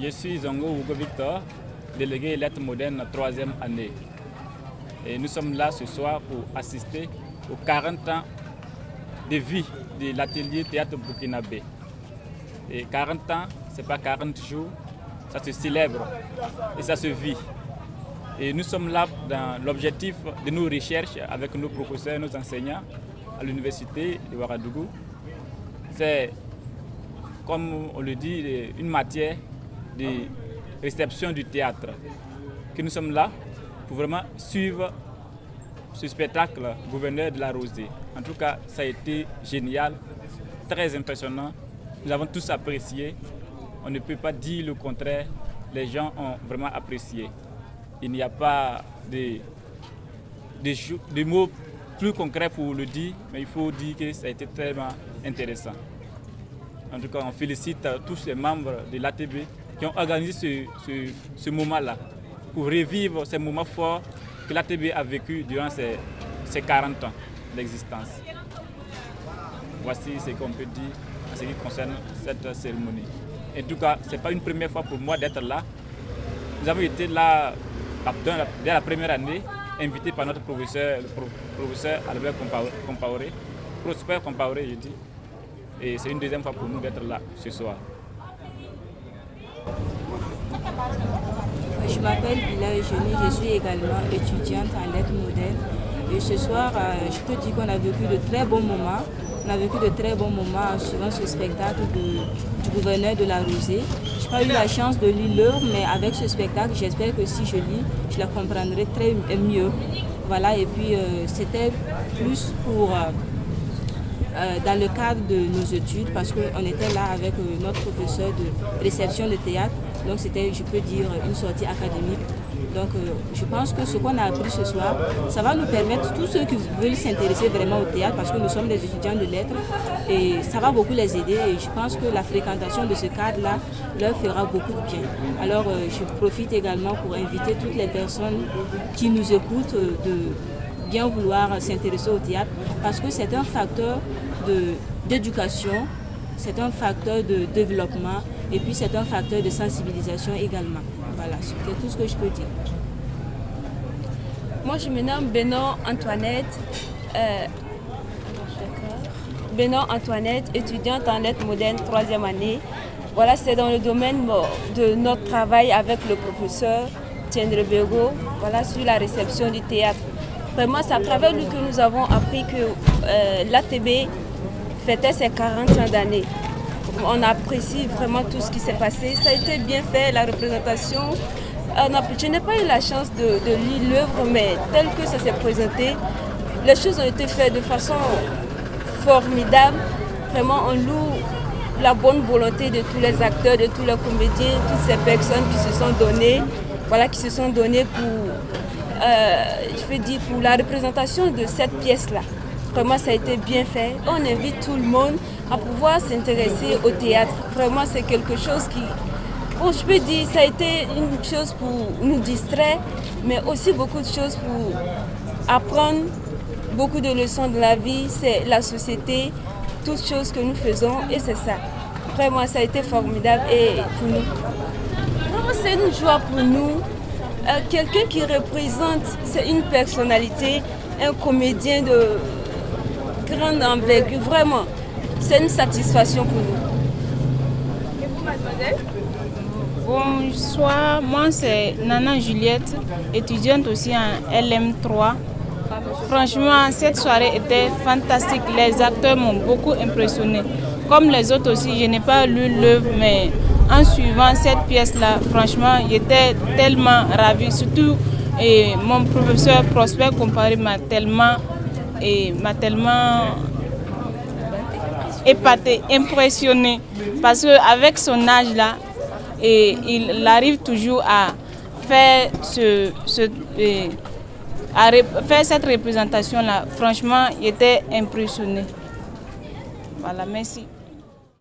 Je suis Zongo Hugo Victor, délégué lettres modernes 3e année. Et nous sommes là ce soir pour assister aux 40 ans de vie de l'atelier théâtre burkinabé. Et 40 ans, ce n'est pas 40 jours, ça se célèbre et ça se vit. Et nous sommes là dans l'objectif de nos recherches avec nos professeurs, nos enseignants à l'université de Ouagadougou. C'est, comme on le dit, une matière de réception du théâtre. Que nous sommes là pour vraiment suivre ce spectacle Gouverneur de la Rosée. En tout cas, ça a été génial, très impressionnant. Nous avons tous apprécié. On ne peut pas dire le contraire. Les gens ont vraiment apprécié. Il n'y a pas de mots plus concrets pour le dire, mais il faut dire que ça a été tellement intéressant. En tout cas, on félicite tous les membres de l'ATB qui ont organisé ce moment-là pour revivre ces moments forts que l'ATB a vécu durant ces 40 ans d'existence. Voici ce qu'on peut dire en ce qui concerne cette cérémonie. En tout cas, ce n'est pas une première fois pour moi d'être là. Nous avons été là dès la première année, invités par notre professeur, le professeur Albert Compaoré, Prosper Compaoré, je dis. Et c'est une deuxième fois pour nous d'être là ce soir. Je m'appelle Bila Eugénie, je suis également étudiante en lettres modernes. Et ce soir, je peux dire qu'on a vécu de très bons moments. On a vécu de très bons moments en suivant ce spectacle du Gouverneur de la Rosée. Je n'ai pas eu la chance de lire l'œuvre, mais avec ce spectacle, j'espère que si je lis, je la comprendrai très mieux. Voilà, et puis c'était plus pour... dans le cadre de nos études, parce qu'on était là avec notre professeur de réception de théâtre, donc c'était, je peux dire, une sortie académique. Donc je pense que ce qu'on a appris ce soir, ça va nous permettre, tous ceux qui veulent s'intéresser vraiment au théâtre, parce que nous sommes des étudiants de lettres, et ça va beaucoup les aider, et je pense que la fréquentation de ce cadre-là leur fera beaucoup de bien. Alors je profite également pour inviter toutes les personnes qui nous écoutent de bien vouloir s'intéresser au théâtre, parce que c'est un facteur d'éducation, c'est un facteur de développement et puis c'est un facteur de sensibilisation également. Voilà, c'est tout ce que je peux dire. Moi, je me nomme Bénon Antoinette, étudiante en lettres modernes 3e année. Voilà, c'est dans le domaine de notre travail avec le professeur Tiendre Bego, voilà, sur la réception du théâtre. Vraiment, c'est à travers lui que nous avons appris que l'ATB fêtait ses 40 ans d'année. On apprécie vraiment tout ce qui s'est passé. Ça a été bien fait, la représentation. Je n'ai pas eu la chance de lire l'œuvre, mais tel que ça s'est présenté, les choses ont été faites de façon formidable. Vraiment, on loue la bonne volonté de tous les acteurs, de tous les comédiens, toutes ces personnes qui se sont données, voilà, qui se sont données pour la représentation de cette pièce-là. Vraiment, ça a été bien fait. On invite tout le monde à pouvoir s'intéresser au théâtre. Vraiment, c'est quelque chose qui, bon, je peux dire, ça a été une chose pour nous distraire, mais aussi beaucoup de choses pour apprendre beaucoup de leçons de la vie. C'est la société, toutes choses que nous faisons, et c'est ça. Vraiment, ça a été formidable et pour nous. Vraiment, c'est une joie pour nous. Quelqu'un qui représente, c'est une personnalité, un comédien de grande envergure, vraiment, c'est une satisfaction pour nous. Et vous, mademoiselle? Bonsoir, moi c'est Nana Juliette, étudiante aussi en LM3. Franchement, cette soirée était fantastique, les acteurs m'ont beaucoup impressionné. Comme les autres aussi, je n'ai pas lu l'œuvre, mais en suivant cette pièce-là, franchement, j'étais tellement ravie. Surtout, mon professeur Prosper Compaoré m'a tellement épaté, impressionné. Parce qu'avec son âge-là, il arrive toujours à faire, faire cette représentation-là. Franchement, j'étais impressionné. Voilà, merci.